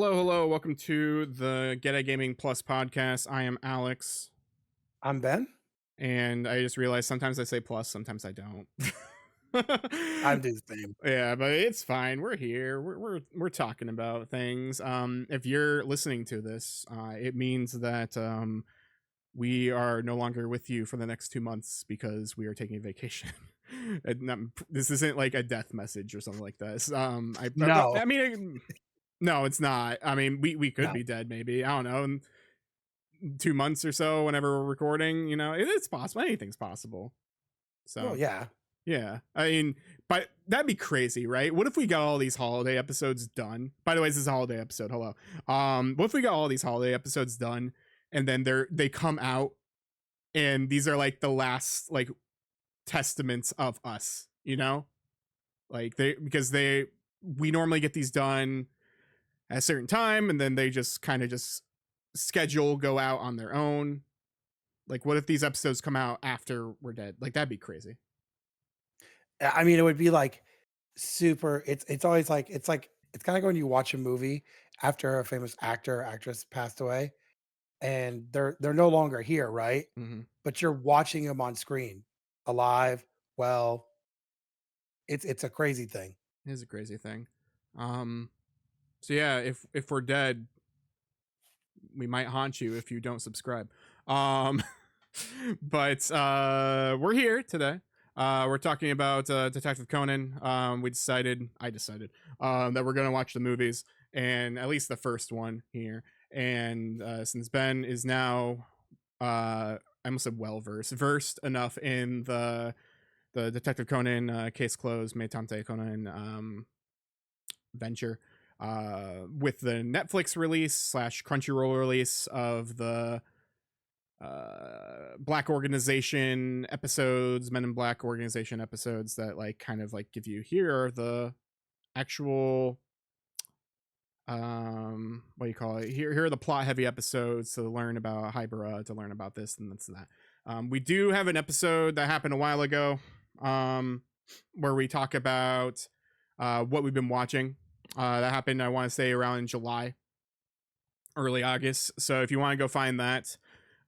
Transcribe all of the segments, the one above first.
Hello, hello. Welcome to the Get a Gaming Plus podcast. I am Alex, I'm Ben. and I just realized sometimes I say plus, sometimes I don't. I'm doing the same. Yeah, but it's fine. We're here. We're talking about things. If you're listening to this, it means that we are no longer with you for the next 2 months because we are taking a vacation. This isn't like a death message or something like this. No, I mean, no, it's not. I mean, we could no. be dead, maybe. I don't know. In 2 months or so, whenever we're recording, it's possible. Anything's possible. Well, So yeah. yeah, I mean, but that'd be crazy, right? What if we got all these holiday episodes done? By the way, this is a holiday episode. Hello. What if we got all these holiday episodes done, and then they come out, and these are like the last like testaments of us, like because we normally get these done at a certain time, and then they just kind of just schedule go out on their own. Like, what if these episodes come out after we're dead? Like, that'd be crazy. I mean, it would be like super. It's always like it's kind of like when you watch a movie after a famous actor or actress passed away, and they're no longer here, right? Mm-hmm. But you're watching them on screen, alive. Well, it's a crazy thing. It is a crazy thing. Um, so yeah, if we're dead, we might haunt you if you don't subscribe. Um, but we're here today. We're talking about Detective Conan. I decided that we're gonna watch the movies, and at least the first one here. And since Ben is now, I almost said versed enough in the Detective Conan case closed, Metante Conan venture, with the Netflix release slash Crunchyroll release of the Black Organization episodes, Men in Black Organization episodes that like kind of like give you here are the actual what do you call it, here are the plot heavy episodes to learn about Hybera, to learn about this and that's that. We do have an episode that happened a while ago, where we talk about what we've been watching. That happened, I want to say, around in July, early August. So if you want to go find that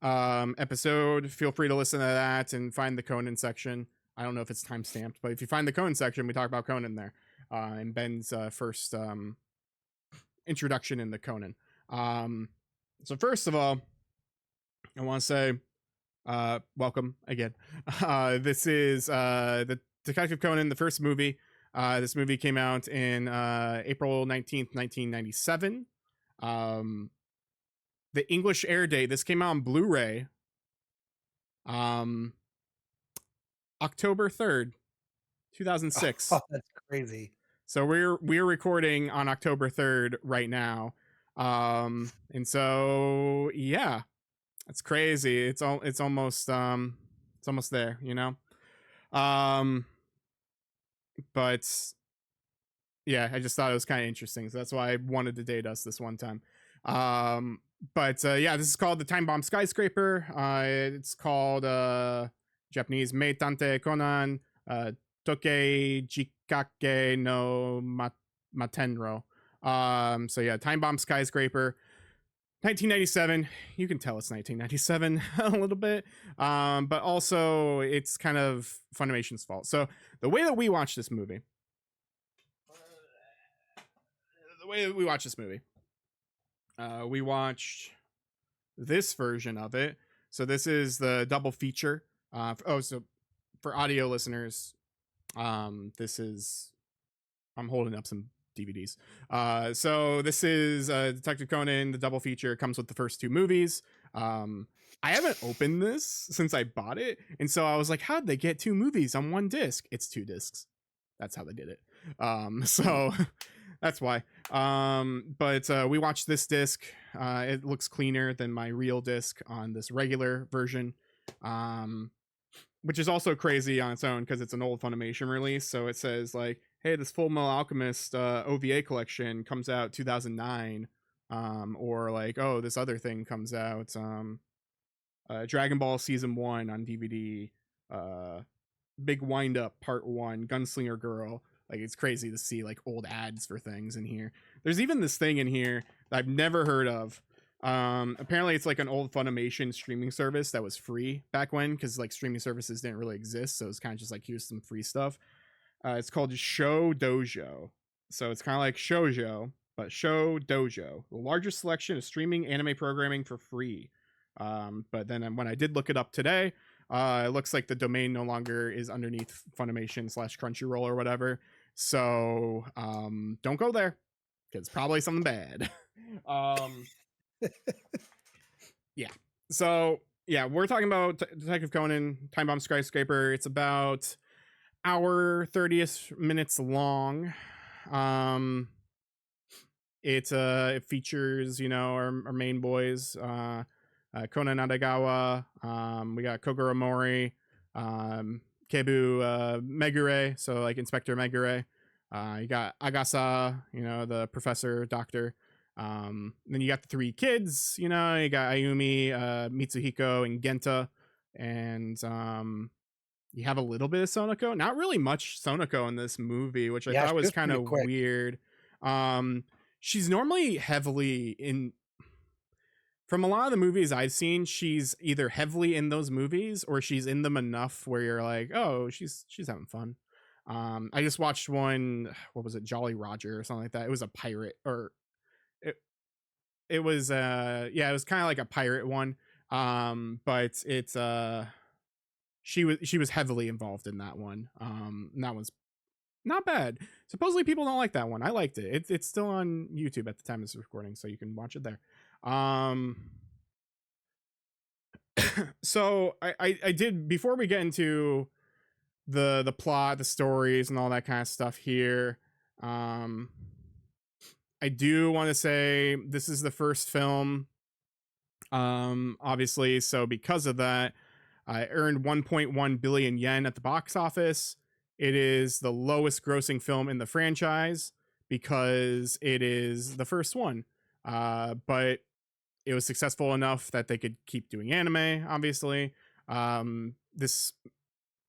episode, feel free to listen to that and find the Conan section. I don't know if it's time stamped, but if you find the Conan section, we talk about Conan there, and Ben's first introduction in the Conan. So first of all, I want to say welcome again. This is the Detective Conan, the first movie. This movie came out in April 19th, 1997. The English air date, this came out on Blu-ray um, October 3rd, 2006. Oh, that's crazy. So we're recording on October 3rd right now. And so yeah, it's crazy. It's almost there, Um but yeah, I just thought it was kind of interesting. So that's why I wanted to date us this one time. But yeah, this is called the Time Bomb Skyscraper. It's called Japanese Meitante Conan Toke Jikake no Matenro. So yeah, Time Bomb Skyscraper, 1997. You can tell it's 1997 a little bit, but also it's kind of Funimation's fault. So the way that we watch this movie, we watched this version of it. So this is the double feature. So for audio listeners, this is, I'm holding up some DVDs. So this is Detective Conan, the double feature. It comes with the first two movies. I haven't opened this since I bought it, and so I was like, how'd they get two movies on one disc? It's two discs. That's how they did it. So that's why. But we watched this disc. It looks cleaner than my real disc on this regular version. Which is also crazy on its own because it's an old Funimation release. So it says like, hey, this Full Metal Alchemist OVA collection comes out 2009. Or like, oh, this other thing comes out. Dragon Ball Season 1 on DVD. Big Wind Up Part 1, Gunslinger Girl. Like it's crazy to see like old ads for things in here. There's even this thing in here that I've never heard of. Apparently it's like an old Funimation streaming service that was free back when, because like streaming services didn't really exist, so it's kind of just like here's some free stuff. It's called Show Dojo. So it's kind of like Shoujo, but Show Dojo, the largest selection of streaming anime programming for free. But then when I did look it up today, it looks like the domain no longer is underneath Funimation / Crunchyroll or whatever. So don't go there, because it's probably something bad. Yeah. So yeah, we're talking about Detective Conan, Time Bomb Skyscraper. It's about hour 30 minutes long. It features, you know, our main boys, Conan Nadagawa. We got Kogoro Mori, Kebu Megure, so like Inspector Megure. You got Agasa, you know, the professor doctor. Then you got the three kids, you know, you got Ayumi, Mitsuhiko, and Genta. And you have a little bit of Sonoko, not really much Sonoko in this movie, which I Yeah, thought she was was kind pretty of quick. weird. She's normally heavily in, from a lot of the movies I've seen, she's either heavily in those movies or she's in them enough where you're like, oh, she's having fun. I just watched one, what was it, Jolly Roger or something like that. It was a pirate, or it, it was yeah, it was kind of like a pirate one. But it's she was heavily involved in that one. And that one's not bad. Supposedly people don't like that one. I liked it. It's still on YouTube at the time of this recording, so you can watch it there. So I did, before we get into the plot, the stories, and all that kind of stuff here. I do want to say this is the first film, obviously, so because of that, I earned 1.1 billion yen at the box office. It is the lowest grossing film in the franchise because it is the first one. But it was successful enough that they could keep doing anime, obviously. This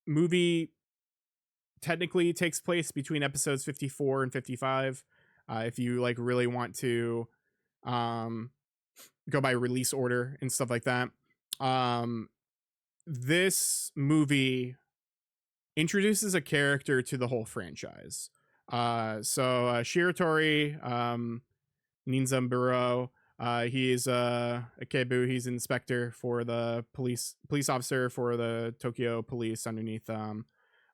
movie technically takes place between episodes 54 and 55. If you like really want to go by release order and stuff like that. This movie introduces a character to the whole franchise. Shiratori Ninzamburo, he's a Kebu. He's an inspector for the police officer for the Tokyo police underneath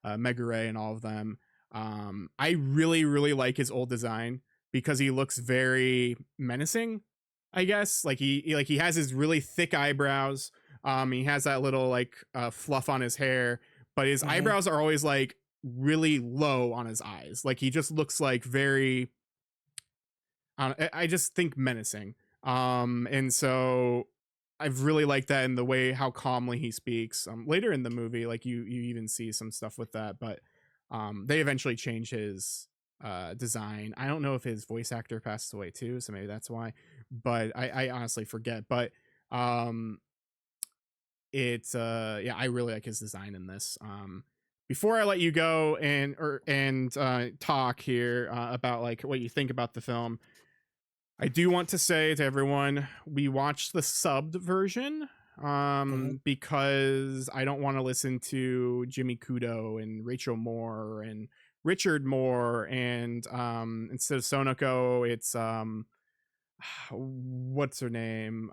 Megure and all of them. I really like his old design because he looks very menacing, I guess. Like he has his really thick eyebrows. He has that little like fluff on his hair, but his eyebrows are always like really low on his eyes. Like he just looks like very, I just think menacing. And so I've really liked that in the way how calmly he speaks. Later in the movie, like you even see some stuff with that, but they eventually change his design. I don't know if his voice actor passed away too, so maybe that's why. But I honestly forget. But it's yeah, I really like his design in this. Before I let you go and talk here about like what you think about the film, I do want to say to everyone, we watched the subbed version because I don't want to listen to Jimmy Kudo and Rachel Moore and Richard Moore, and instead of Sonoko, it's what's her name?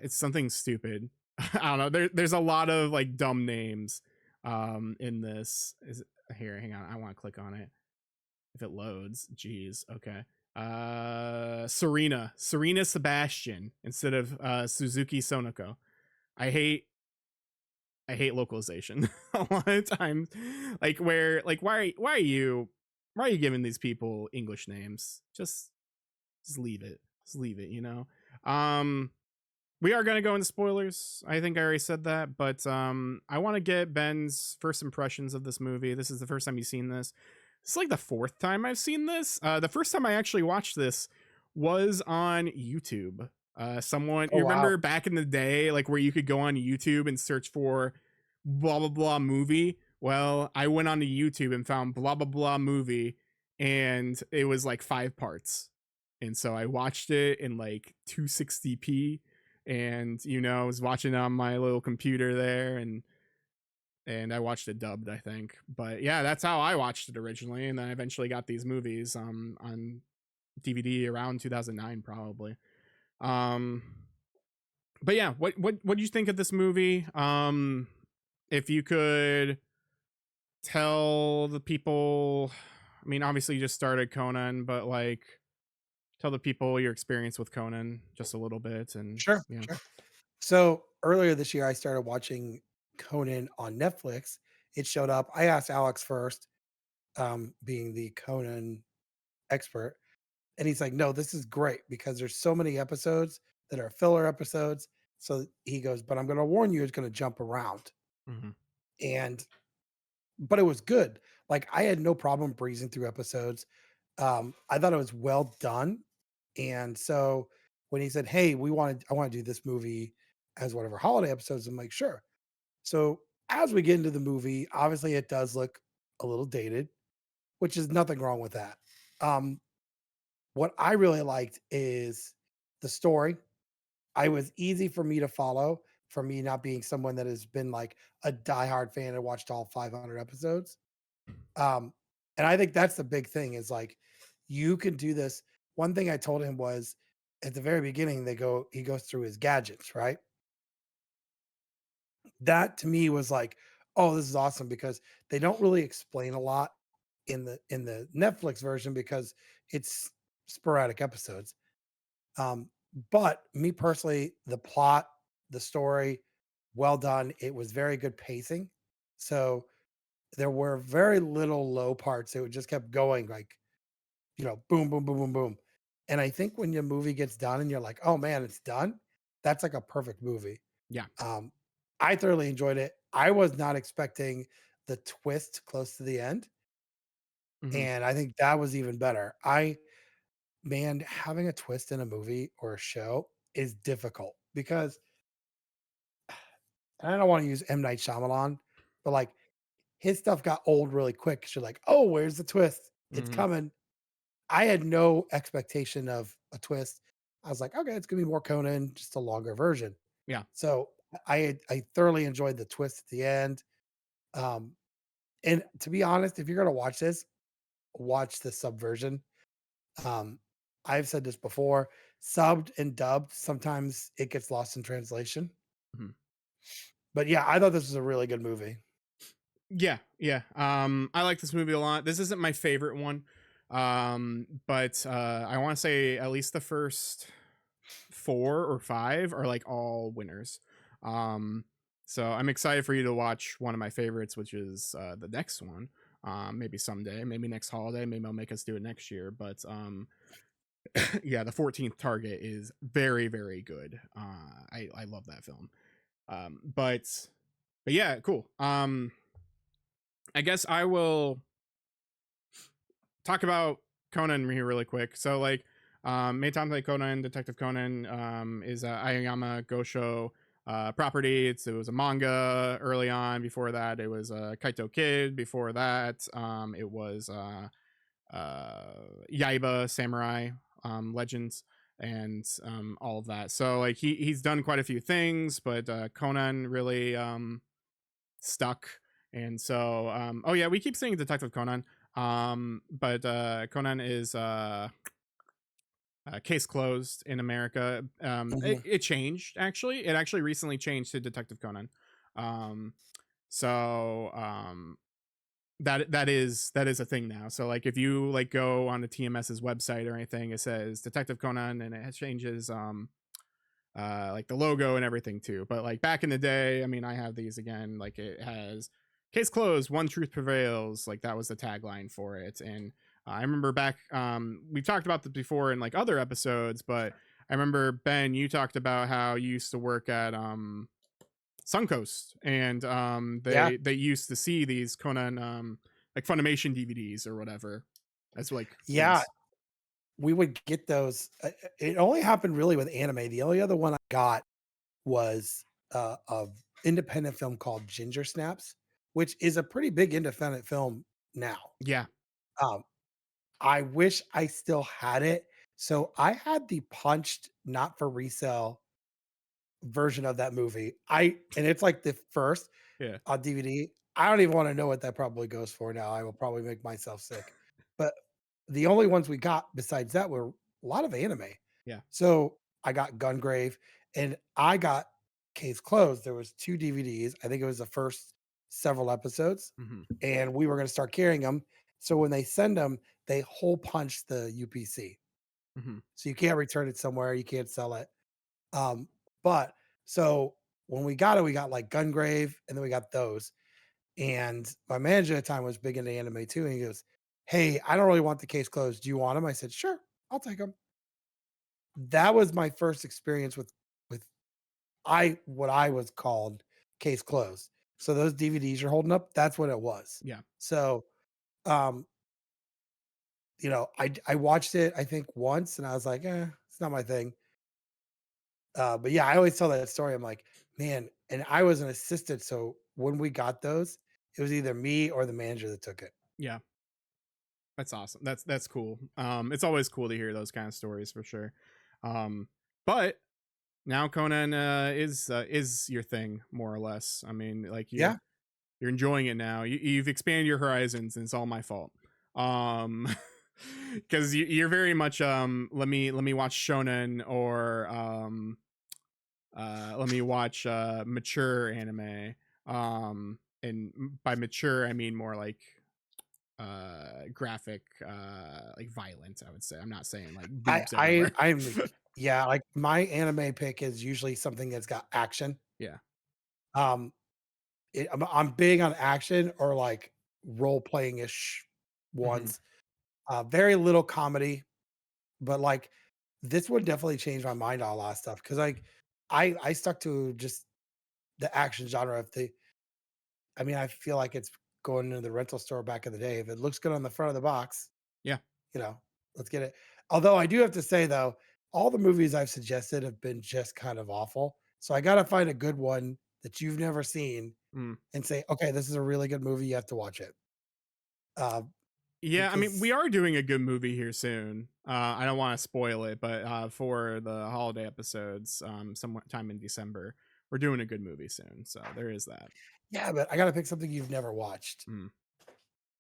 It's something stupid. I don't know. There's a lot of like dumb names in this. Is it, here, hang on. I want to click on it. If it loads, geez. Okay. Serena Sebastian instead of Suzuki Sonoko. I hate localization a lot of times. Like where like why are you giving these people English names? Just leave it. Just leave it, you know. We are going to go into spoilers. I think I already said that, but I want to get Ben's first impressions of this movie. This is the first time you've seen this. It's like the fourth time I've seen this. The first time I actually watched this was on YouTube. Someone, you remember back in the day, like where you could go on YouTube and search for blah blah blah movie. Well, I went onto YouTube and found blah blah blah movie, and it was like 5 parts, and so I watched it in like 260p, and I was watching it on my little computer there, and I watched it dubbed, I think. But yeah, that's how I watched it originally, and then I eventually got these movies on DVD around 2009 probably. Um, but yeah, what do you think of this movie? If you could tell the people, I mean, obviously you just started Conan, but like tell the people your experience with Conan just a little bit, and Sure, yeah. sure. So earlier this year, I started watching Conan on Netflix. It showed up. I asked Alex first, being the Conan expert, and he's like, "No, this is great because there's so many episodes that are filler episodes." So he goes, "But I'm going to warn you, it's going to jump around." Mm-hmm. And but it was good. Like I had no problem breezing through episodes. I thought it was well done. And so when he said, "Hey, I want to do this movie as one of our holiday episodes," I'm like, "Sure." So as we get into the movie, obviously it does look a little dated, which is nothing wrong with that. Um, what I really liked is the story. I was easy for me to follow, for me not being someone that has been like a diehard fan and watched all 500 episodes. Um, and I think that's the big thing is like you can do this. One thing I told him was at the very beginning, he goes through his gadgets, right? That to me was like, oh, this is awesome because they don't really explain a lot in the Netflix version because it's sporadic episodes. Um, but me personally, the plot, the story, well done. It was very good pacing. So there were very little low parts. It just kept going like, boom, boom, boom, boom, boom. And I think when your movie gets done and you're like, oh man, it's done, that's like a perfect movie. Yeah. Um, I thoroughly enjoyed it. I was not expecting the twist close to the end. Mm-hmm. And I think that was even better. Man, having a twist in a movie or a show is difficult because and I don't want to use M. Night Shyamalan, but like his stuff got old really quick. 'Cause you're like, oh, where's the twist? It's Mm-hmm. coming. I had no expectation of a twist. I was like, okay, it's gonna be more Conan, just a longer version. Yeah. So I thoroughly enjoyed the twist at the end. Um, and to be honest, if you're gonna watch this, watch the subversion. Um, I've said this before, subbed and dubbed, sometimes it gets lost in translation. Mm-hmm. But yeah, I thought this was a really good movie. Yeah, yeah. I like this movie a lot. This isn't my favorite one, but I want to say at least the first 4 or 5 are like all winners. Um, so I'm excited for you to watch one of my favorites, which is the next one. Maybe someday, maybe next holiday, maybe I'll make us do it next year. But yeah, the 14th Target is very, very good. I love that film. But yeah, cool. I guess I will talk about Conan here really quick. So like Meitante Conan, Detective Conan is a Ayayama Gosho property. It was a manga early on. Before that, it was a Kaito Kid. Before that, it was Yaiba Samurai Legends and all of that. So like he's done quite a few things, but Conan really stuck. And so, oh yeah, we keep saying Detective Conan, but Conan is case closed in America. Mhm, It changed actually. It actually recently changed to Detective Conan. Um, so that is a thing now. So like if you like go on the TMS's website or anything, it says Detective Conan, and it changes like the logo and everything too. But like back in the day, I mean, I have these again. Like it has case closed, one truth prevails. Like that was the tagline for it. And I remember back, we've talked about this before in like other episodes, but I remember Ben, you talked about how you used to work at Suncoast, and yeah, they used to see these Conan like Funimation DVDs or whatever as like yeah, these. we would get those. It only happened really with anime. The only other one I got was a independent film called Ginger Snaps. which is a pretty big independent film now. Yeah. Um, I wish I still had it. So I had the punched, not for resale version of that movie. And it's like the first Yeah. on DVD. I don't even wanna know what that probably goes for now. I will probably make myself sick. But the only ones we got besides that were a lot of anime. Yeah. So I got Gungrave and I got Case Closed. There was 2 DVDs. I think it was the first several episodes, Mhm. and we were gonna start carrying them. So when they send them, they hole punch the UPC. Mhm. So you can't return it somewhere, you can't sell it. Um, but so when we got it, we got like Gungrave, and then we got those. And my manager at the time was big into anime too. And he goes, "Hey, I don't really want the case closed. Do you want them?" I said, "Sure, I'll take them." That was my first experience with what I was called case closed. So those DVDs you're holding up, that's what it was. Yeah. So um, I watched it I think once and I was like, it's not my thing. But yeah, I always tell that story. I'm like, man, and I was an assistant. So when we got those, it was either me or the manager that took it. Yeah. That's awesome. That's cool. It's always cool to hear those kind of stories for sure. But now Conan is your thing more or less. I mean, like Yeah. you're enjoying it now. You've expanded your horizons, and it's all my fault. Um, because you're very much let me watch shonen or let me watch mature anime. And by mature I mean more like graphic, like violent, I would say. I'm not saying like I boobs I everywhere. I'm yeah, like my anime pick is usually something that's got action. Yeah. Um, I'm big on action or like role playing ish Hmm. ones. Very little comedy, but like this would definitely change my mind on a lot of stuff because like I stuck to just the action genre. I mean, I feel like it's going into the rental store back in the day. If it looks good on the front of the box, Yeah. you know, let's get it. Although I do have to say though, all the movies I've suggested have been just kind of awful. So I got to find a good one that you've never seen Mm. and say, okay, this is a really good movie. You have to watch it. Uh, Yeah, I mean, we because are doing a good movie here soon. I don't want to spoil it, but for the holiday episodes, sometime in December, we're doing a good movie soon. So there is that. yeah, but I got to pick something you've never watched. Mm.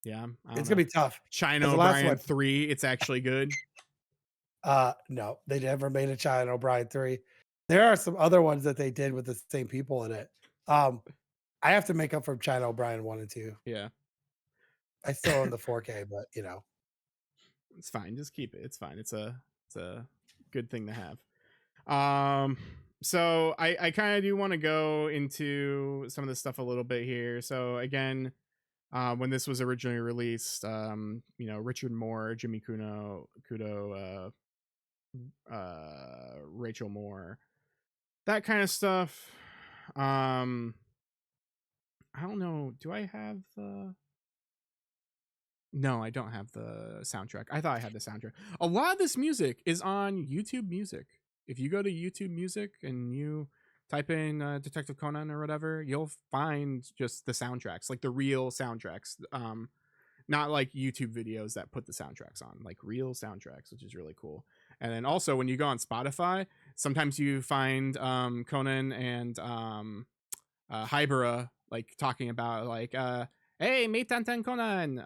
Yeah, I don't It's gonna know. be tough China because the last O'Brien one, 3, it's actually good. no, they never made a China O'Brien 3. There are some other ones that they did with the same people in it. Um, I have to make up for China O'Brien 1 and 2. Yeah. I still own the 4K, but, It's fine. Just keep it. It's fine. It's a good thing to have. Um, so I kind of do want to go into some of the stuff a little bit here. So again, when this was originally released, Richard Moore, Jimmy Kudo, Rachel Moore, that kind of stuff. I don't know. Do I have the? No, I don't have the soundtrack. I thought I had the soundtrack. A lot of this music is on YouTube Music. If you go to YouTube Music and you type in Detective Conan or whatever, you'll find just the soundtracks, like the real soundtracks. Not like YouTube videos that put the soundtracks on, like real soundtracks, which is really cool. And then also when you go on Spotify, sometimes you find Conan and Hybera like talking about like hey meet Tantan Conan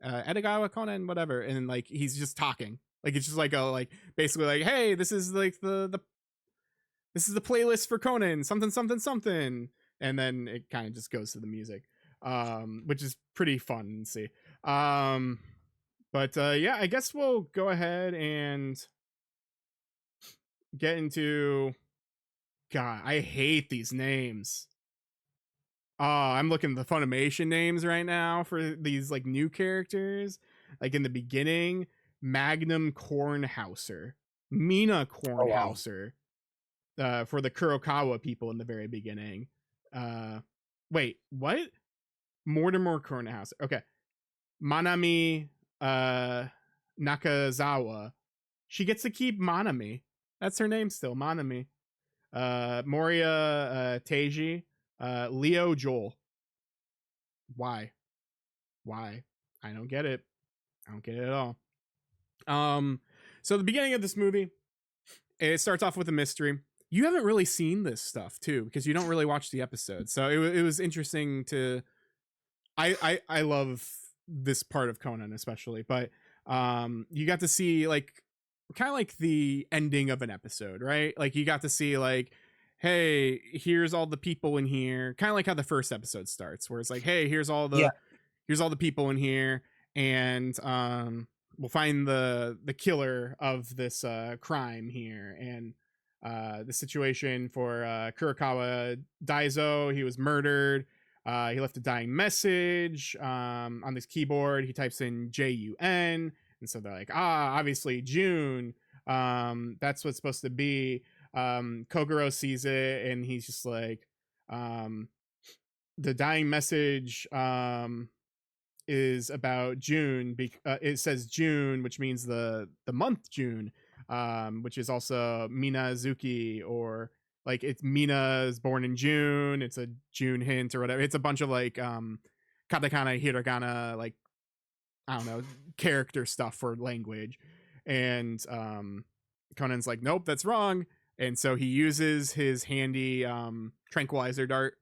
Edogawa Conan whatever, and like he's just talking like it's just like a like basically like hey this is like the this is the playlist for Conan something something something, and then it kind of just goes to the music, which is pretty fun to see. um but yeah, I guess we'll go ahead and get into, god, I hate these names. Oh, I'm looking at the Funimation names right now for these like new characters. Like in the beginning, Magnum Kornhauser, Mina oh, wow. Kornhauser, for the Kurokawa people in the very beginning. Uh, wait, what? Mortimer Kornhauser. Okay, Manami uh, Nakazawa. She gets to keep Manami. That's her name still, Manami. Moria Teiji, Leo Joel. Why? Why? I don't get it. I don't get it at all. Um, so the beginning of this movie, it starts off with a mystery. You haven't really seen this stuff too because you don't really watch the episodes. So it was interesting to. I love this part of Conan especially, but you got to see like kind of like the ending of an episode, right? Like you got to see like, hey, here's all the people in here, kind of like how the first episode starts, where it's like, hey, Yeah, here's all the people in here, and we'll find the killer of this crime here, and the situation for Kurokawa Daizo. He was murdered. He left a dying message on this keyboard. He types in JUN, and so they're like, obviously June. That's what's supposed to be. Kogoro sees it, and he's just like, um, the dying message is about June. It says June, which means the month June, which is also Minazuki, or like it's Mina is born in June. It's a June hint or whatever. It's a bunch of like katakana, hiragana, like I don't know, character stuff for language. And Conan's like, nope, that's wrong. And so he uses his handy tranquilizer dart,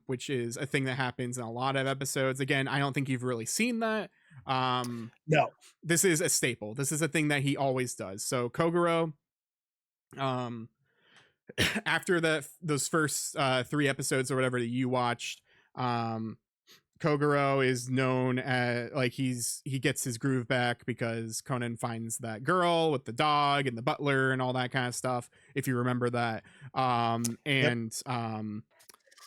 which is a thing that happens in a lot of episodes. Again, I don't think you've really seen that. Um, no, this is a staple. This is a thing that he always does. So Kogoro, um, after those first 3 episodes or whatever that you watched, um, Kogoro is known as like he gets his groove back because Conan finds that girl with the dog and the butler and all that kind of stuff. If you remember that, yep, and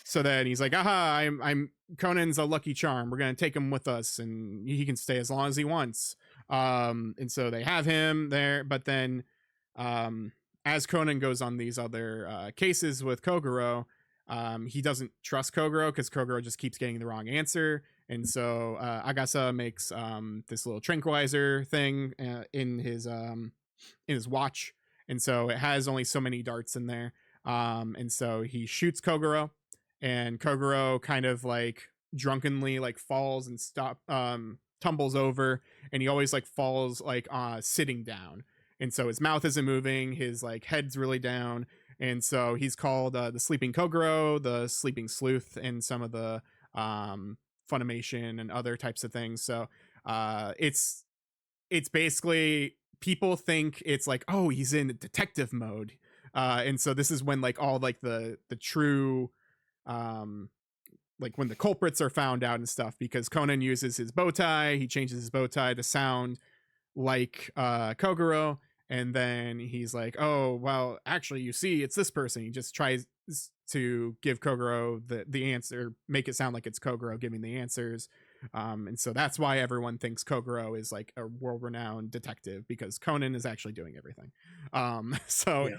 so then he's like, aha, I'm Conan's a lucky charm. We're gonna take him with us, and he can stay as long as he wants. And so they have him there, but then, um, as Conan goes on these other cases with Kogoro, he doesn't trust Kogoro because Kogoro just keeps getting the wrong answer. And so Agasa makes this little tranquilizer thing in his watch, and so it has only so many darts in there. And so he shoots Kogoro, and Kogoro kind of like drunkenly like falls and tumbles over, and he always like falls like sitting down, and so his mouth isn't moving, his like head's really down, and so he's called the sleeping Kogoro, the sleeping sleuth, and some of the Funimation and other types of things. So it's basically, people think it's like, oh, he's in detective mode, and so this is when like all like the true um like when the culprits are found out and stuff, because Conan uses his bow tie, he changes his bow tie to sound like Kogoro, and then he's like, oh well, actually you see it's this person. He just tries to give Kogoro the answer, make it sound like it's Kogoro giving the answers. And so that's why everyone thinks Kogoro is like a world-renowned detective, because Conan is actually doing everything. So yeah,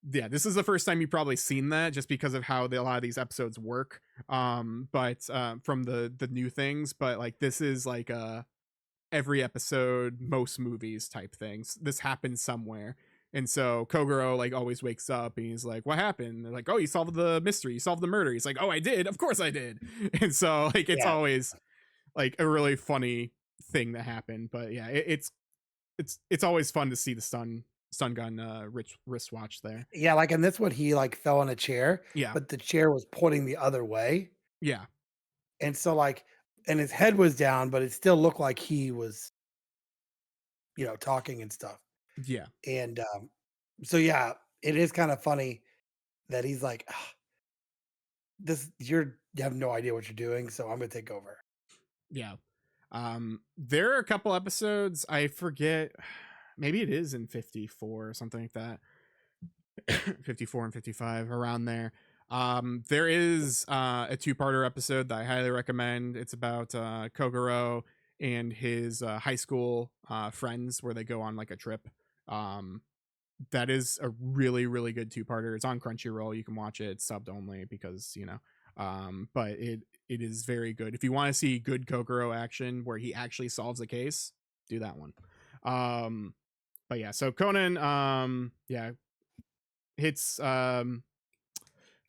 yeah, this is the first time you've probably seen that, just because of how a lot of these episodes work. But from the new things, but like this is like every episode, most movies type things. This happens somewhere. And so Kogoro like always wakes up and he's like, what happened? They're like, oh, you solved the mystery, you solved the murder. He's like, oh, I did, of course I did. And so like it's yeah, always like a really funny thing that happened. But yeah, it's always fun to see the stun gun wristwatch there. yeah. Like in this one, he like fell in a chair, Yeah. but the chair was pointing the other way, Yeah. and so like, and his head was down, but it still looked like he was, talking and stuff. Yeah. And so yeah, it is kind of funny that he's like, "Ah, this you have no idea what you're doing, so I'm gonna take over." Yeah. There are a couple episodes, I forget, maybe it is in 54 or something like that. 54 and 55 around there. There is a two-parter episode that I highly recommend. It's about Kogoro and his high school friends, where they go on like a trip. Um, that is a really really good two-parter. It's on Crunchyroll. You can watch it. It's subbed only because but it is very good. If you want to see good Kogoro action where he actually solves a case, do that one. Um, but yeah, so Conan, yeah, hits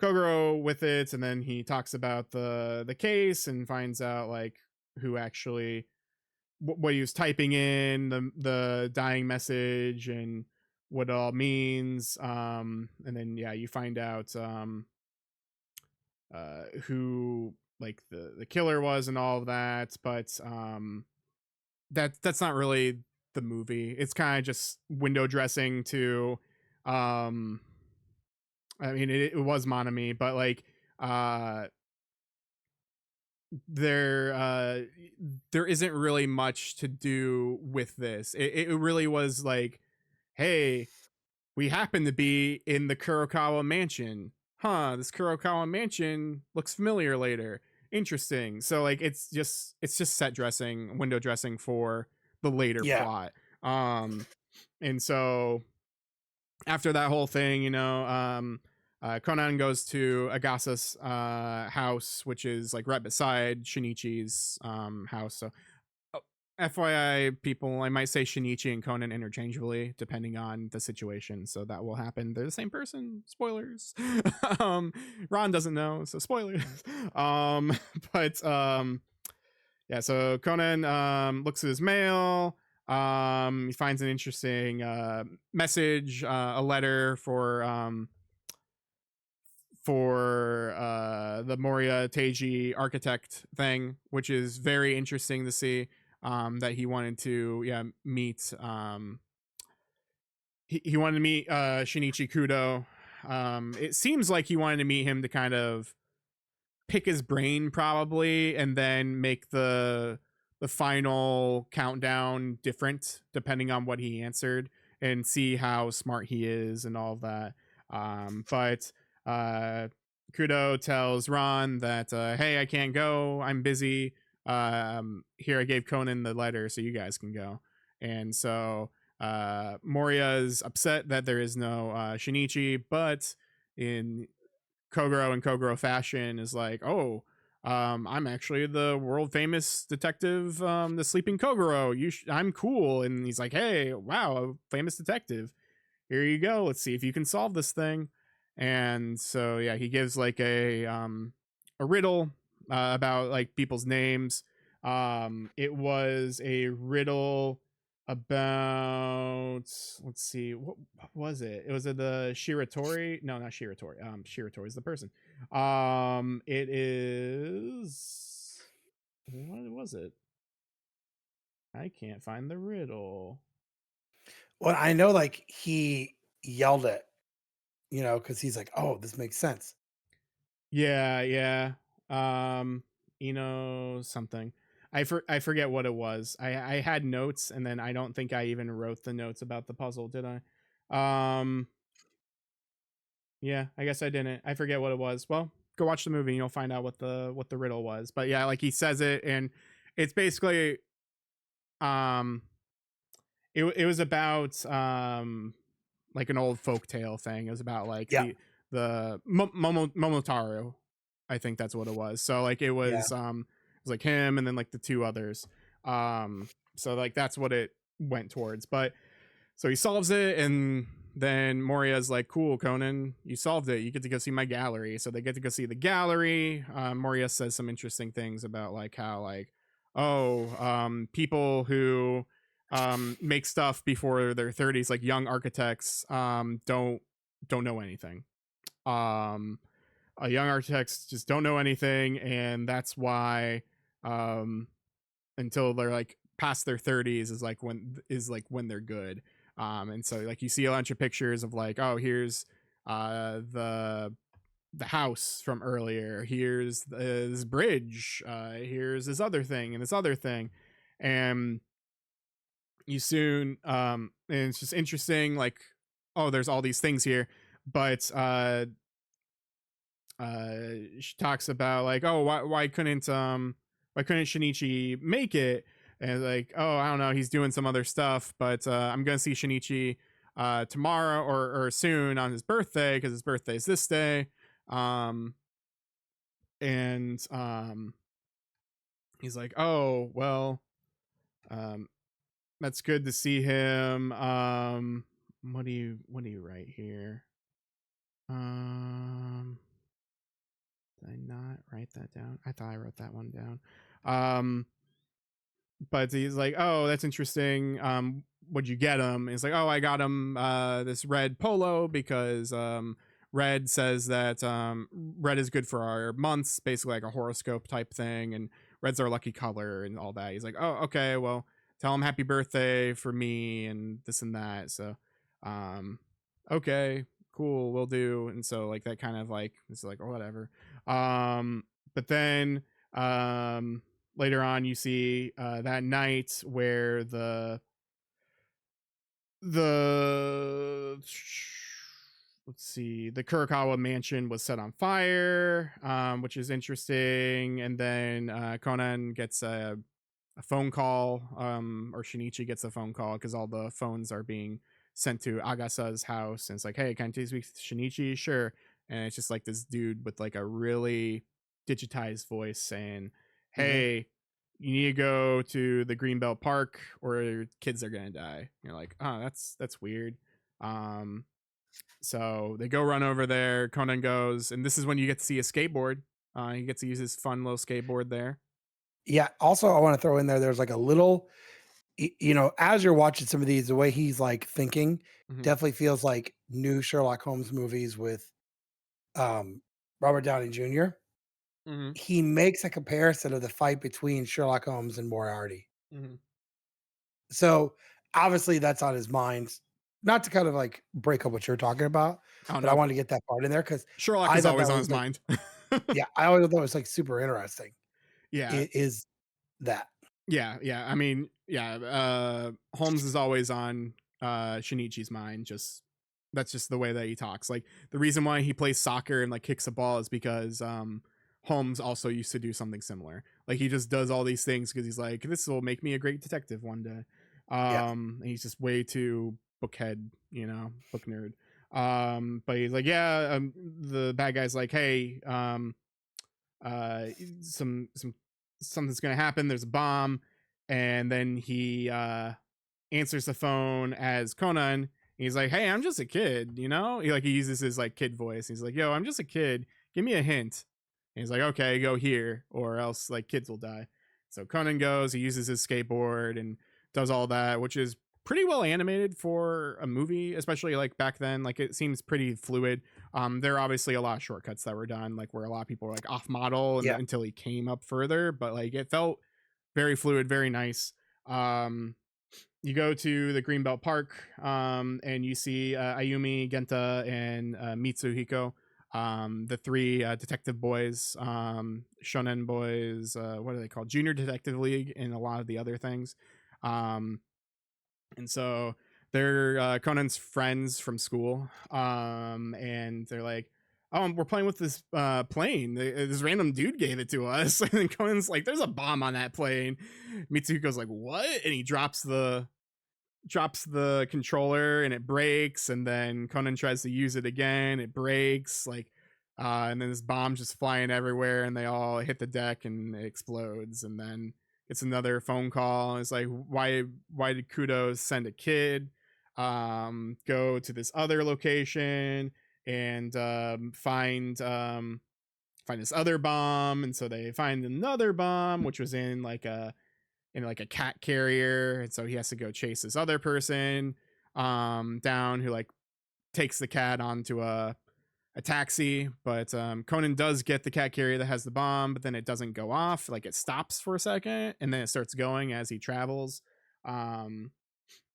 Kogoro with it, and then he talks about the case and finds out like who actually what he was typing in the dying message and what it all means. And then yeah, you find out who like the killer was and all of that, but that's not really the movie. It's kind of just window dressing to um I mean it was Monami, but like uh there there isn't really much to do with this. It really was like, hey, we happen to be in the Kurokawa mansion. Huh, this Kurokawa mansion looks familiar later. Interesting. So like it's just set dressing, window dressing for the later Yeah. plot. And so after that whole thing, Conan goes to Agasa's house, which is like right beside Shinichi's house. So, oh, FYI, people, I might say Shinichi and Conan interchangeably depending on the situation. So that will happen. They're the same person. Spoilers. Ron doesn't know, so spoilers. um, but yeah, so Conan looks at his mail. He finds an interesting message, a letter for the Moria Teiji architect thing, which is very interesting to see. That he wanted to meet. He wanted to meet Shinichi Kudo. It seems like he wanted to meet him to kind of pick his brain probably and then make the final countdown different depending on what he answered and see how smart he is and all of that. But Kudo tells Ron that hey, I can't go, I'm busy. Here, I gave Conan the letter so you guys can go. And so Moria is upset that there is no Shinichi, but in Kogoro and Kogoro fashion is like, oh, I'm actually the world famous detective, the sleeping Kogoro. I'm cool. And he's like, hey, wow, a famous detective. Here you go. Let's see if you can solve this thing. And so yeah, he gives like a riddle about like people's names. It was a riddle about, let's see, what was it? It was the Shiratori. No, not Shiratori. Shiratori is the person. It is, what was it? I can't find the riddle. Well, I know like he yelled it, because he's like, "Oh, this makes sense." Yeah, yeah. Um, something. I forget what it was. I had notes and then I don't think I even wrote the notes about the puzzle, did I? Um, yeah, I guess I didn't. I forget what it was. Well, go watch the movie and you'll find out what the riddle was. But yeah, like he says it and it's basically um it was about like an old folk tale thing. It was about like Yeah, the Momotaro. I think that's what it was. So like yeah. it was like him and then like the two others. So like that's what it went towards. But so he solves it and then Moria's like, cool, Conan, you solved it. You get to go see my gallery. So they get to go see the gallery. Moria says some interesting things about like how like, oh, people who make stuff before their 30s, like young architects, don't know anything. Um, Young architects just don't know anything, and that's why um, until they're like past their 30s is like when they're good. And so like you see a bunch of pictures of like, oh, here's the house from earlier, here's this bridge, here's this other thing and this other thing, and you soon and it's just interesting like, oh, there's all these things here. But she talks about like, oh, why couldn't Shinichi make it? And like, oh, I don't know, he's doing some other stuff, but I'm gonna see Shinichi tomorrow or soon on his birthday because his birthday is this day. um and He's like, oh well, um that's good to see him. What do you write here? um Did I not write that down? I thought I wrote that one down. Um, but he's like, oh, that's interesting. What'd you get him? And he's like, oh, I got him this red polo because red says that red is good for our months, basically like a horoscope type thing, and red's our lucky color and all that. He's like, oh, okay, well, tell him happy birthday for me and this and that. So, um, okay, cool, we'll do. And so like that kind of like it's like, oh, whatever. Um, but then later on you see that night where the let's see, the Kurokawa mansion was set on fire, which is interesting. And then Conan gets a phone call, or Shinichi gets a phone call because all the phones are being sent to Agasa's house, and it's like, hey, can I speak to Shinichi? Sure. And it's just like this dude with like a really digitized voice saying, Hmm. hey, you need to go to the Greenbelt Park or your kids are gonna die. And you're like, oh, that's weird. Um, so they go run over there. Conan goes, and this is when you get to see a skateboard. He gets to use his fun little skateboard there. Yeah. Also, I want to throw in there. There's like a little, as you're watching some of these, the way he's like thinking Mm-hmm. definitely feels like new Sherlock Holmes movies with um, Robert Downey Jr. Mm-hmm. He makes a comparison of the fight between Sherlock Holmes and Moriarty. Mm-hmm. So obviously that's on his mind. Not to kind of like break up what you're talking about, Oh but I no, wanted to get that part in there because Sherlock I is thought always that on was his like, mind. yeah, I always thought it was like super interesting. Yeah, Is that? yeah. I mean, yeah. Holmes is always on Shinichi's mind. Just that's just the way that he talks. Like the reason why he plays soccer and like kicks a ball is because Holmes also used to do something similar. Like he just does all these things because he's like, this will make me a great detective one day. Yeah, And he's just way too bookhead, book nerd. But he's like, yeah. The bad guy's like, hey, uh some something's gonna happen, there's a bomb. And then he answers the phone as Conan. He's like, hey, I'm just a kid, he uses his like kid voice. He's like, yo, I'm just a kid, give me a hint. And he's like, okay, go here or else like kids will die. So Conan goes, he uses his skateboard and does all that, which is pretty well animated for a movie, especially like back then. Like it seems pretty fluid. There are obviously a lot of shortcuts that were done, like where a lot of people were like off model and yeah, until he came up further, but like it felt very fluid, very nice. Um, you go to the Greenbelt Park, and you see Ayumi, Genta, and Mitsuhiko, the three detective boys, shonen boys. What are they called? Junior Detective League, and a lot of the other things. Um, and so they're Conan's friends from school, and they're like, oh, we're playing with this plane, this random dude gave it to us. And Conan's like, there's a bomb on that plane. Mitsuko's like, what? And he drops the controller and it breaks, and then Conan tries to use it again, it breaks, like and then this bomb just flying everywhere and they all hit the deck and it explodes. And then it's another phone call and it's like, why did Kudos send a kid go to this other location and find this other bomb. And so they find another bomb which was in like a cat carrier, and so he has to go chase this other person down who like takes the cat onto a taxi. But Conan does get the cat carrier that has the bomb, but then it doesn't go off, like it stops for a second and then it starts going as he travels. um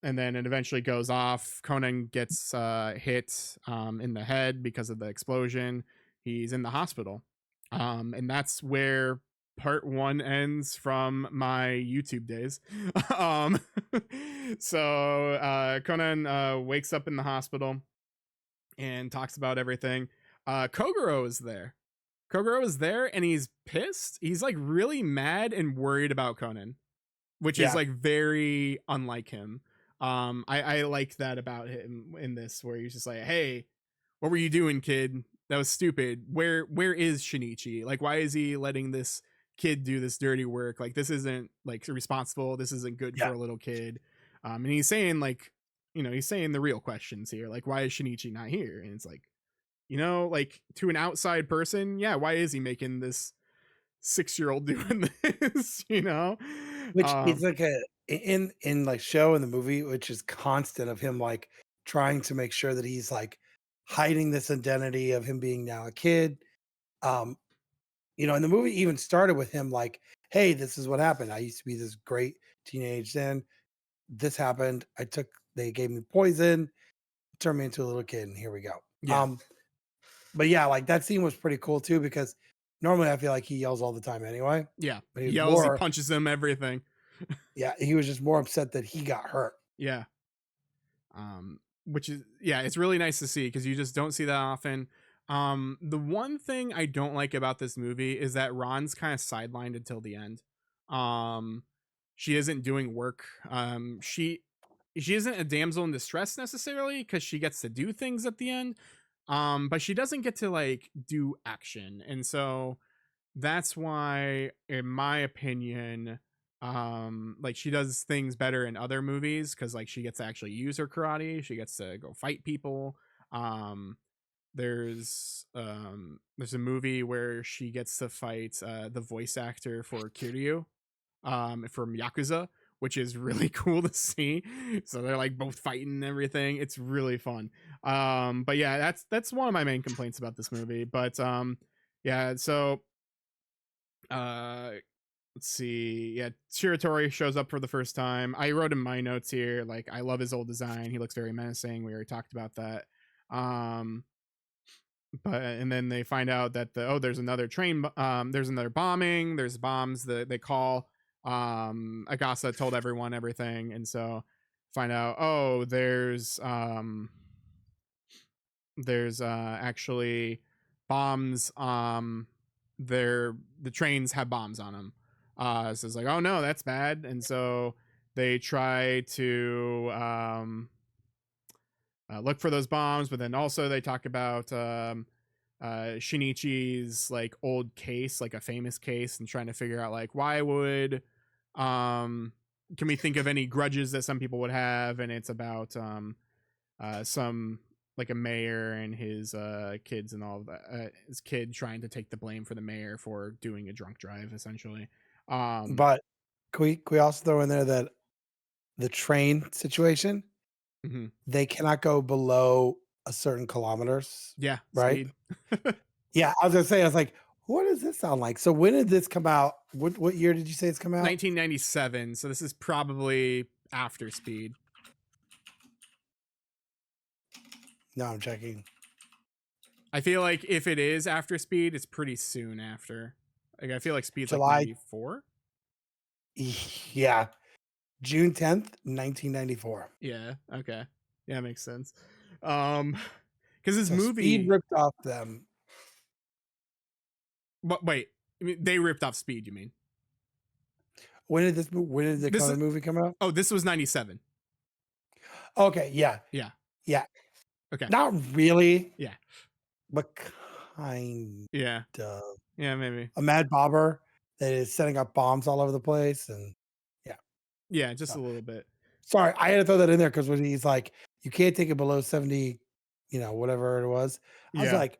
and then it eventually goes off. Conan gets hit in the head because of the explosion. He's in the hospital. And that's where part one ends from my YouTube days. um, so Conan wakes up in the hospital and talks about everything. Kogoro is there. Kogoro is there and he's pissed. He's like really mad and worried about Conan, which is yeah, like very unlike him. I like that about him in this, where he's just like, hey, what were you doing, kid? That was stupid. Where is Shinichi? Like, why is he letting this kid do this dirty work? Like, this isn't like responsible. This isn't good yeah. for a little kid. And he's saying like, he's saying the real questions here. Like, why is Shinichi not here? And it's like, like to an outside person, yeah, why is he making this 6-year-old doing this, Which is um like in like show in the movie, which is constant of him like trying to make sure that he's like hiding this identity of him being now a kid. Um, and the movie even started with him like, "Hey, this is what happened. I used to be this great teenage then. This happened. They gave me poison, turned me into a little kid, and here we go." yeah. But yeah, like that scene was pretty cool too because normally I feel like he yells all the time anyway, Yeah, but he he was yells, he more, punches them, everything. yeah, he was just more upset that he got hurt. Yeah. Which is, yeah, it's really nice to see because you just don't see that often. The one thing I don't like about this movie is that Ron's kind of sidelined until the end. um she isn't doing work. She isn't a damsel in distress necessarily because she gets to do things at the end, but she doesn't get to like do action. And so that's why, in my opinion, like she does things better in other movies because like she gets to actually use her karate, she gets to go fight people. um there's a movie where she gets to fight the voice actor for Kiryu, from Yakuza, which is really cool to see. So they're like both fighting and everything. It's really fun. But yeah, that's one of my main complaints about this movie. But yeah, so uh let's see. Yeah, Shiratori shows up for the first time. I wrote in my notes here, like, I love his old design. He looks very menacing. We already talked about that. Um, but and then they find out that there's another there's another bombing. There's bombs that they call. Agasa told everyone everything, and so find out, there's actually bombs. The trains have bombs on them. So it's like, oh no, that's bad. And so they try to look for those bombs, but then also they talk about Shinichi's like old case, like a famous case, and trying to figure out like why would can we think of any grudges that some people would have. And it's about some, like, a mayor and his kids and all of that, his kid trying to take the blame for the mayor for doing a drunk drive, essentially. um But can we also throw in there that the train situation, mhm. they cannot go below a certain kilometers, Yeah, right? speed. Yeah, I was gonna say, I was like, what does this sound like? So when did this come out? What year did you say it's come out? 1997, so this is probably after Speed. No, I'm checking. I feel like if it is after Speed, it's pretty soon after. Like, I feel like Speed's like July, 94. yeah, June 10th, 1994. Yeah, okay. Yeah, makes sense. um because this So Speed movie. ripped off them. But wait, I mean, they ripped off Speed, you mean? When did the This is Conan movie come out? Oh, this was 97. Okay, yeah, Yeah. yeah. Okay. Not really, Yeah. but kind Yeah. of. Yeah, maybe. A mad bobber that is setting up bombs all over the place, and yeah. Yeah, just So a little bit. sorry, I had to throw that in there because when he's like, "You can't take it below 70," whatever it was. I was Yeah. like,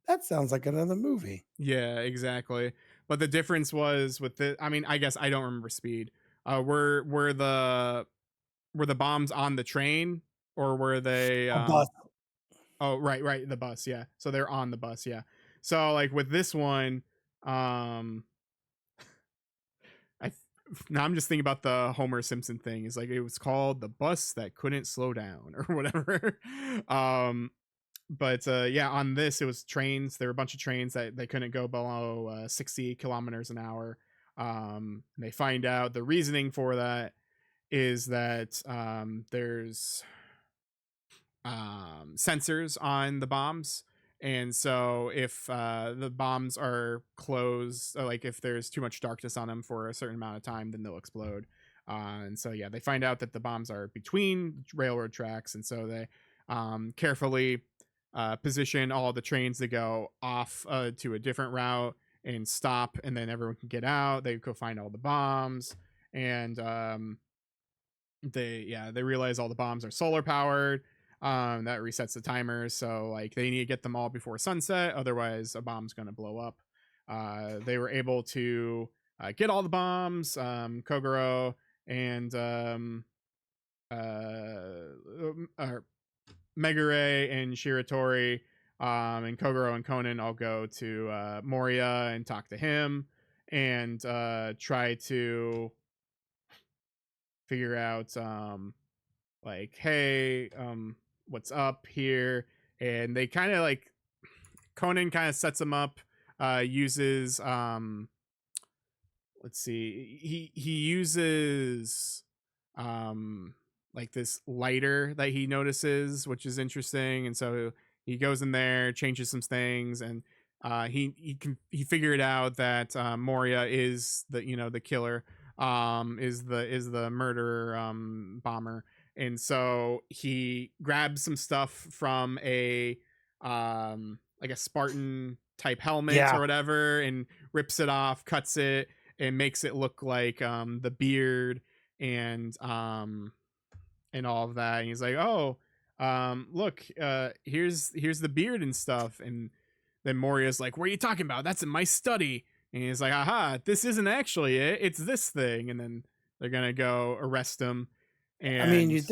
that sounds like another movie." Yeah, exactly. But the difference was with the I mean, I guess I don't remember Speed. Were the bombs on the train, or were they A bus. oh, right, the bus, yeah. So they're on the bus, yeah. So like with this one, um I now I'm just thinking about the Homer Simpson thing. It's like it was called the bus that couldn't slow down or whatever. um but yeah, on this it was trains. There were a bunch of trains that they couldn't go below 60 kilometers an hour. They find out the reasoning for that is that there's sensors on the bombs. And so if the bombs are closed, or like if there's too much darkness on them for a certain amount of time, then they'll explode. And so yeah, they find out that the bombs are between railroad tracks, and so they carefully position all the trains to go off to a different route and stop, and then everyone can get out. They go find all the bombs. And they realize all the bombs are solar powered. That resets the timer. So like they need to get them all before sunset, otherwise a bomb's gonna blow up. They were able to get all the bombs. Kogoro and or Megure and Shiratori, and Kogoro and Conan all go to Moria and talk to him and try to figure out like, hey, what's up here? And they kind of like Conan kind of sets him up, uses let's see, he uses um like this lighter that he notices, which is interesting. And so he goes in there, changes some things, and he figured out that Moria is the, you know, the killer, is the murderer, bomber. And so he grabs some stuff from a like a Spartan type helmet or Yeah. whatever, and rips it off, cuts it, and makes it look like the beard and all of that. And he's like, "Oh, look, here's the beard and stuff." And then Moria's like, "What are you talking about? That's in my study." And he's like, "Aha, this isn't actually it. It's this thing." And then they're gonna go arrest him. I mean, And you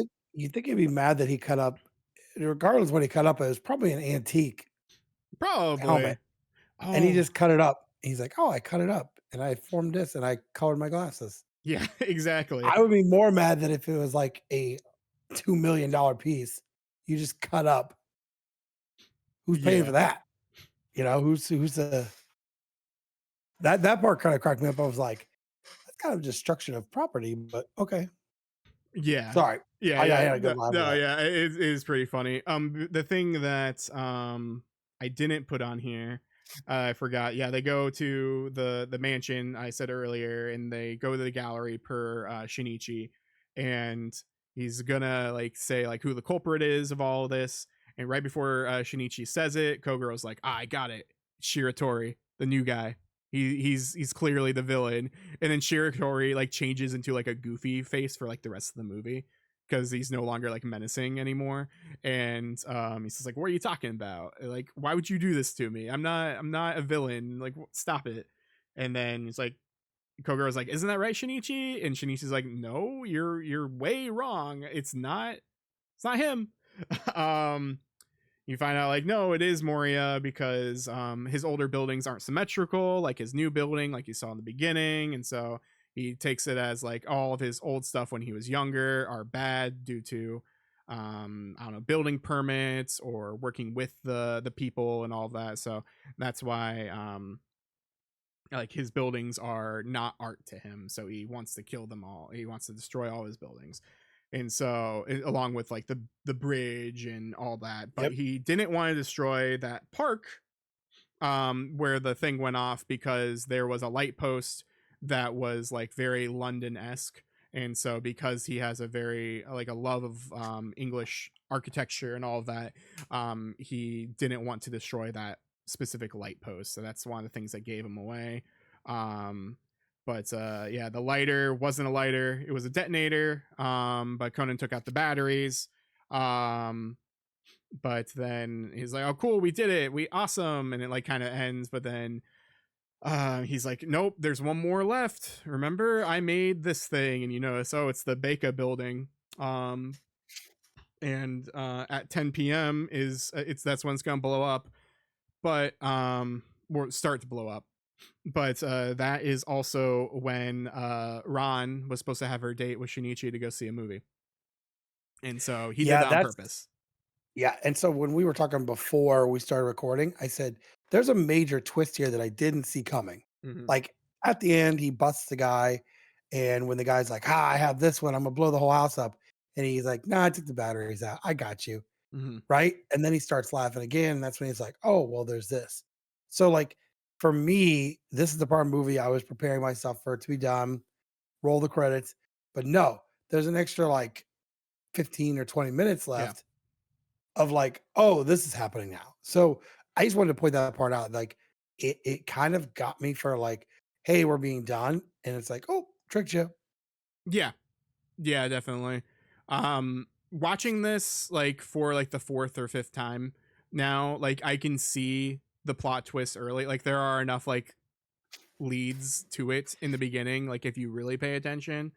think he'd be mad that he cut up regardless what he cut up, it was probably an antique probably, helmet, and he oh just cut it up. He's like, "Oh, I cut it up, and I formed this, and I colored my glasses." yeah, exactly, I would be more mad that if it was like a $2 million piece you just cut up. Who's paying yeah, for that? You know, who's the that part kinda cracked me up. I was like, "That's kind of destruction of property, but okay." yeah. Sorry. Yeah, I yeah. had a good No, laugh with no, that. yeah, it is pretty funny. The thing that I didn't put on here, I forgot. Yeah, they go to the mansion I said earlier, and they go to the gallery per Shinichi, and he's gonna like say like who the culprit is of all of this. And right before Shinichi says it, Kogoro's like, I got it, Shiratori, the new guy. He's clearly the villain. And then Shiratori like changes into like a goofy face for like the rest of the movie because he's no longer like menacing anymore. And he's just like, "What are you talking about? Like, why would you do this to me? I'm not a villain. Like, stop it." And then he's like, Kogoro's like, "Isn't that right, Shinichi?" And Shinichi's like, "No, you're way wrong. It's not him." um you find out like no, it is Moria because his older buildings aren't symmetrical like his new building, like you saw in the beginning. And so he takes it as like all of his old stuff when he was younger are bad due to I don't know, building permits or working with the people and all of that. So that's why like his buildings are not art to him, so he wants to kill them all. He wants to destroy all his buildings. And so along with like the bridge and all that, but Yep. he didn't want to destroy that park where the thing went off because there was a light post that was like very London-esque. And so because he has a very like a love of English architecture and all of that, he didn't want to destroy that specific light post. So that's one of the things that gave him away. um but yeah, the lighter wasn't a lighter, it was a detonator. But Conan took out the batteries. um but then he's like, "Oh, cool, we did it, we awesome," and it like kind of ends. But then he's like, "Nope, there's one more left. Remember, I made this thing," and you notice, oh, it's the Beka building. Um, and at 10 p.m. is it's that's when it's gonna blow up, but or start to blow up. But that is also when Ron was supposed to have her date with Shinichi to go see a movie, and so he did Yeah, that on that's purpose. yeah, and so when we were talking before we started recording, I said, "There's a major twist here that I didn't see coming." Hmm. Like, at the end, he busts the guy, and when the guy's like, "Ah, I have this one, Imma blow the whole house up," and he's like, "Nah, I took the batteries out. I got you." Hmm. Right? And then he starts laughing again, and that's when he's like, "Oh, well, there's this." So, like, for me, this is the part of the movie I was preparing myself for it to be done, roll the credits, but no, there's an extra, like, 15 or 20 minutes Yeah. left of like, "Oh, this is happening now." So, I just wanted to point that part out, like, it kind of got me for like, "Hey, we're being done," and it's like, "Oh, tricked you." Yeah. Yeah, definitely. watching this like for like the fourth or fifth time now, like I can see the plot twist early. Like there are enough like leads to it in the beginning, like if you really pay attention.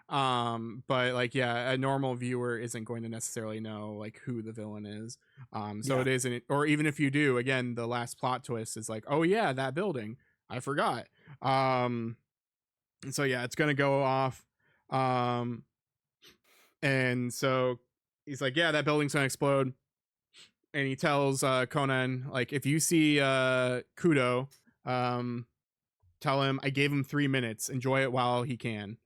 But like yeah, a normal viewer isn't going to necessarily know like who the villain is. So Yeah, it isn't, or even if you do, again, the last plot twist is like, oh yeah, that building. I forgot. Um, and so yeah, it's gonna go off. Um, and so he's like, yeah, that building's gonna explode. And he tells Conan, like, if you see Kudo, um, tell him I gave him 3 minutes. Enjoy it while he can.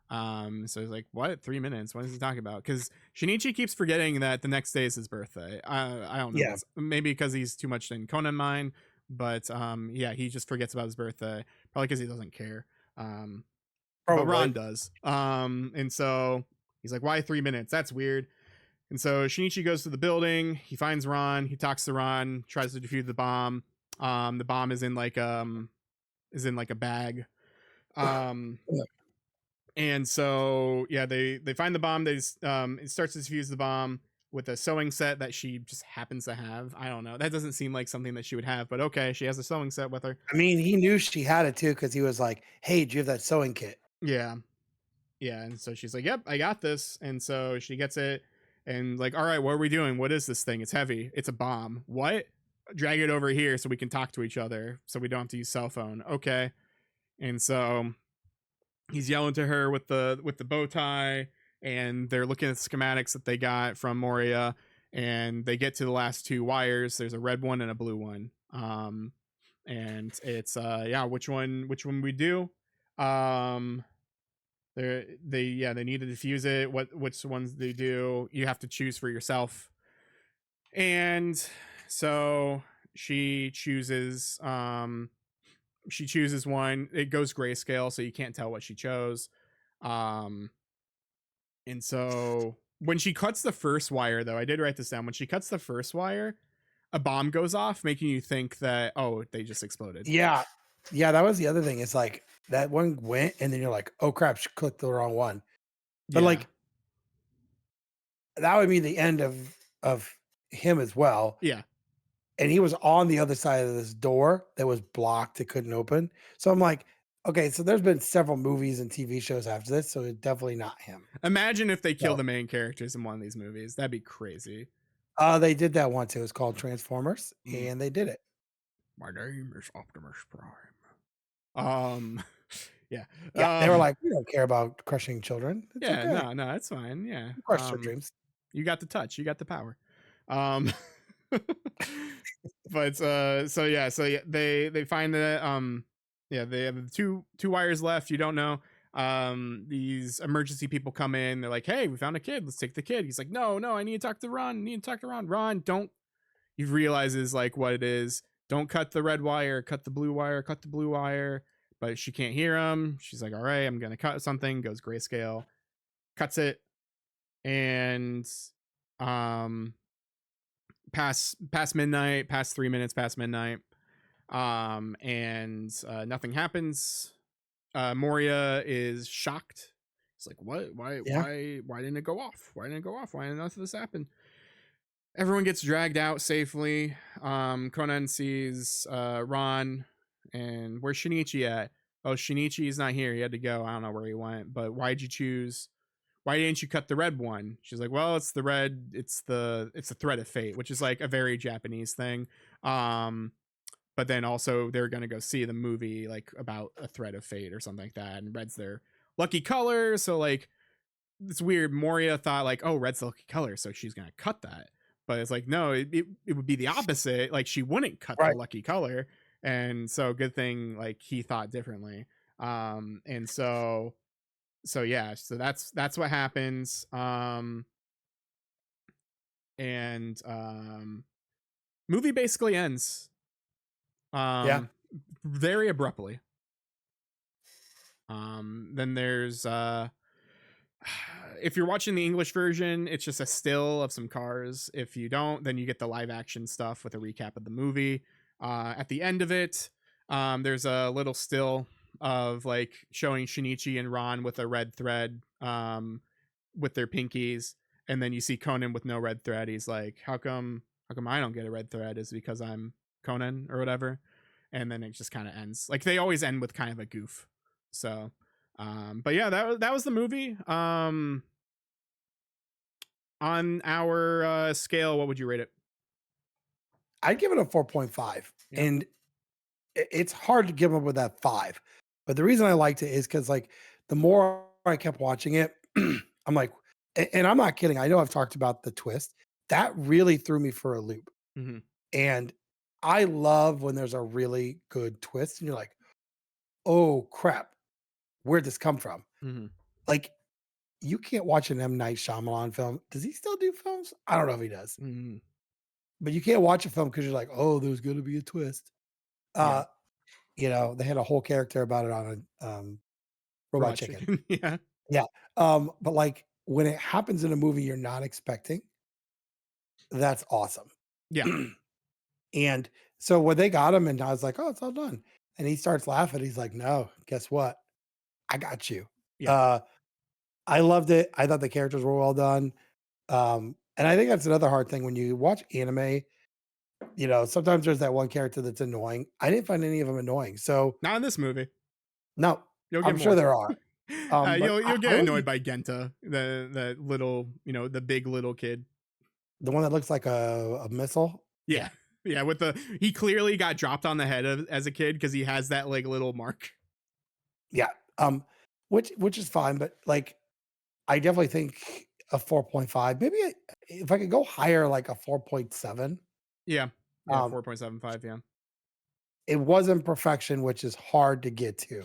So he's like, what? 3 minutes? What is he talking about? Because Shinichi keeps forgetting that the next day is his birthday. I don't know yeah, what's, maybe because he's too much in Conan mind, but yeah, he just forgets about his birthday. Probably because he doesn't care. But probably. Ron does. And so he's like, why 3 minutes? That's weird. And so Shinichi goes to the building. He finds Ron. He talks to Ron. Tries to defuse the bomb. The bomb is in like a bag. Um, Yeah. and so yeah, they find the bomb. They it starts to defuse the bomb with a sewing set that she just happens to have. I don't know. That doesn't seem like something that she would have, but okay, she has a sewing set with her. I mean, he knew she had it too because he was like, "Hey, do you have that sewing kit?" Yeah, yeah. And so she's like, "Yep, I got this." And so she gets it, and like, all right, what are we doing? What is this thing? It's heavy. It's a bomb. What? Drag it over here so we can talk to each other, so we don't have to use cell phone. Okay. And so he's yelling to her with the bow tie, and they're looking at the schematics that they got from Moria, and they get to the last two wires. There's a red one and a blue one. And it's yeah, which one we do. Um they need to defuse it. Which ones they do, you have to choose for yourself. And so she chooses one. It goes grayscale, so you can't tell what she chose. Um, and so when she cuts the first wire, though, I did write this down. When she cuts the first wire, a bomb goes off, making you think that, oh, they just exploded. Yeah, yeah, that was the other thing. It's like that one went, and then you're like, "Oh crap, she clicked the wrong one." But Yeah, like that would be the end of him as well. yeah. And he was on the other side of this door that was blocked, it couldn't open. So I'm like, okay, so there's been several movies and TV shows after this, so it's definitely not him. Imagine if they kill So the main characters in one of these movies. That'd be crazy. they did that once. It was called Transformers, Mm, and they did it. my name is Optimus Prime. Um, yeah. Yeah, they were like, "We don't care about crushing children. It's Yeah. okay. No, no, it's fine. Yeah. Crush their dreams." You got the touch. You got the power. Um, but so yeah, they find that yeah, they have two wires left. You don't know. These emergency people come in. They're like, hey, we found a kid. Let's take the kid. He's like, no, no, I need to talk to Ron. I need to talk to Ron. Ron, don't. He realizes like what it is. Don't cut the red wire. Cut the blue wire. Cut the blue wire. But she can't hear him. She's like, all right, I'm gonna cut something. Goes grayscale. Cuts it, and um past midnight, past 3 minutes past midnight, and nothing happens. Moria is shocked. He's like, what? Yeah, Why didn't it go off? Why didn't it go off? Why didn't none of this happen? Everyone gets dragged out safely. Conan sees Ron, and where's Shinichi at? Oh, Shinichi's not here. He had to go. I don't know where he went. But why'd you choose? Why didn't you cut the red one? She's like, well, it's the red. It's the thread of fate, which is like a very Japanese thing. Um, but then also they're gonna go see the movie like about a thread of fate or something like that, and red's their lucky color. So like it's weird. Moria thought like, oh, red's the lucky color, so she's gonna cut that. But it's like, no, it would be the opposite. Like she wouldn't cut the right. lucky color. And so good thing like he thought differently. And so yeah, so that's what happens. And movie basically ends Yeah, um very abruptly. Then there's if you're watching the English version, it's just a still of some cars. If you don't, then you get the live action stuff with a recap of the movie. At the end of it, there's a little still of like showing Shinichi and Ron with a red thread with their pinkies. and then you see Conan with no red thread. He's like, how come I don't get a red thread? Is it because I'm Conan or whatever? And then it just kind of ends. Like they always end with kind of a goof. So but yeah, that was the movie. On our scale, what would you rate it? I'd give it a 4.5, Yeah. and it's hard to give up with that 5. But the reason I liked it is because, like, the more I kept watching it, I'm like, and I'm not kidding. I know I've talked about the twist. That really threw me for a loop. Hmm. And I love when there's a really good twist and you're like, "Oh crap, where'd this come from?" Hmm. Like, you can't watch an M. Night Shyamalan film. Does he still do films? I don't know if he does. Hmm. But you can't watch a film because 'cause you're like, "Oh, there's gonna be a twist." Yeah. Uh, they had a whole character about it on a, Robot Robot Chicken. chicken. Yeah. Yeah, but, like, when it happens in a movie you're not expecting, that's awesome. Yeah. And so when they got him and I was like, "Oh, it's all done." And he starts laughing, he's like, "No, guess what? I got you." Yeah. Uh, I loved it. I thought the characters were well done. And I think that's another hard thing when you watch anime, sometimes there's that one character that's annoying. I didn't find any of them annoying. So, Not in this movie. no, You'll get I'm sure more. there are. But You'll I get like annoyed by Genta, the little, the big little kid. the one that looks like a missile. Yeah. Yeah. Yeah, with he clearly got dropped on the head as a kid because he has that like little mark. Yeah. Which is fine, but, like, I definitely think a 4.5, maybe if I could go higher, like a 4.7. Yeah. Yeah, Um, 4.75, yeah. it wasn't perfection, which is hard to get to,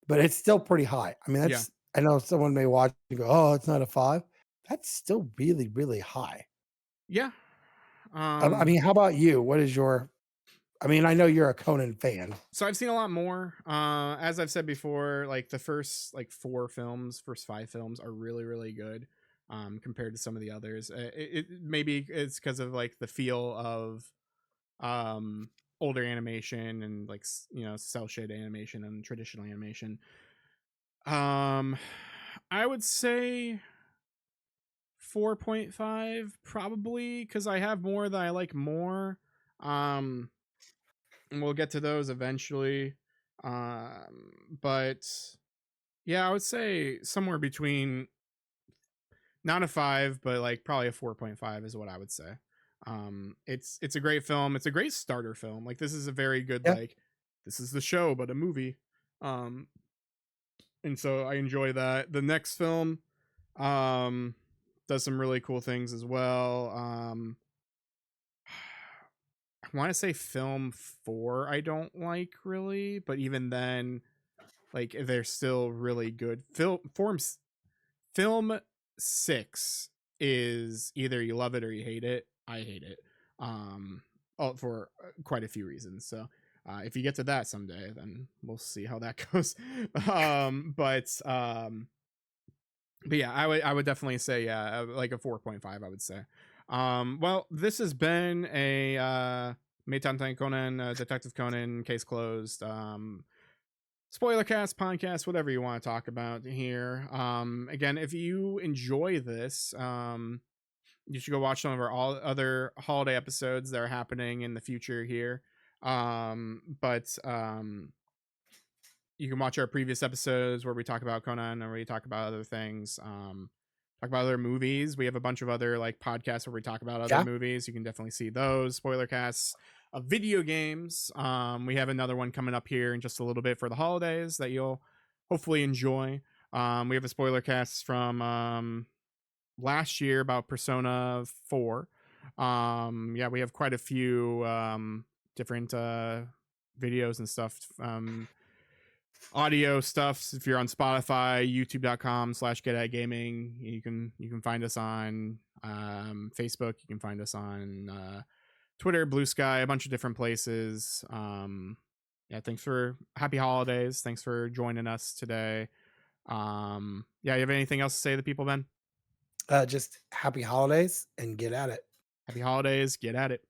but it's still pretty high. I mean, Yeah. I know someone may watch and go, "Oh, it's not a 5." That's still really, really high. Yeah. I mean, how about you? What is your I mean, I know you're a Conan fan. So I've seen a lot more. As I've said before, like the first like first 5 films are really, really good. Compared to some of the others. Maybe it's because of like the feel of um older animation and like cell shade animation and traditional animation. um I would say 4.5 probably because I have more that I like more. um and we'll get to those eventually. But yeah, I would say somewhere between not a 5 but like probably a 4.5 is what I would say. It's a great film. It's a great starter film. Like this is a very good Yeah. like this is the show but a movie. um and so I enjoy that. The next film um does some really cool things as well. I want to say film 4 I don't like really, but even then like they're still really good. Film 6 is either you love it or you hate it. I hate it. Um for quite a few reasons. So if you get to that someday, then we'll see how that goes. But yeah, I would definitely say yeah, like a 4.5 I would say. Well, this has been a Meitan Conan, Detective Conan, case closed. Spoilercast, podcast, whatever you want to talk about here. Again, if you enjoy this, you should go watch some of our all other holiday episodes that are happening in the future here. But You can watch our previous episodes where we talk about Conan or we talk about other things. Talk about other movies. We have a bunch of other like podcasts where we talk about other Yeah. movies. You can definitely see those spoiler casts of video games. We have another one coming up here in just a little bit for the holidays that you'll hopefully enjoy. We have a spoiler cast from last year about Persona 4. Yeah, we have quite a few different videos and stuff. Audio stuff. If you're on Spotify, youtube.com/GetAtGaming, you can find us on Facebook. You can find us on Twitter, Blue Sky, a bunch of different places. Yeah, thanks for happy holidays. Thanks for joining us today. Yeah, you have anything else to say to the people, Ben? Just happy holidays and get at it. Happy holidays. Get at it.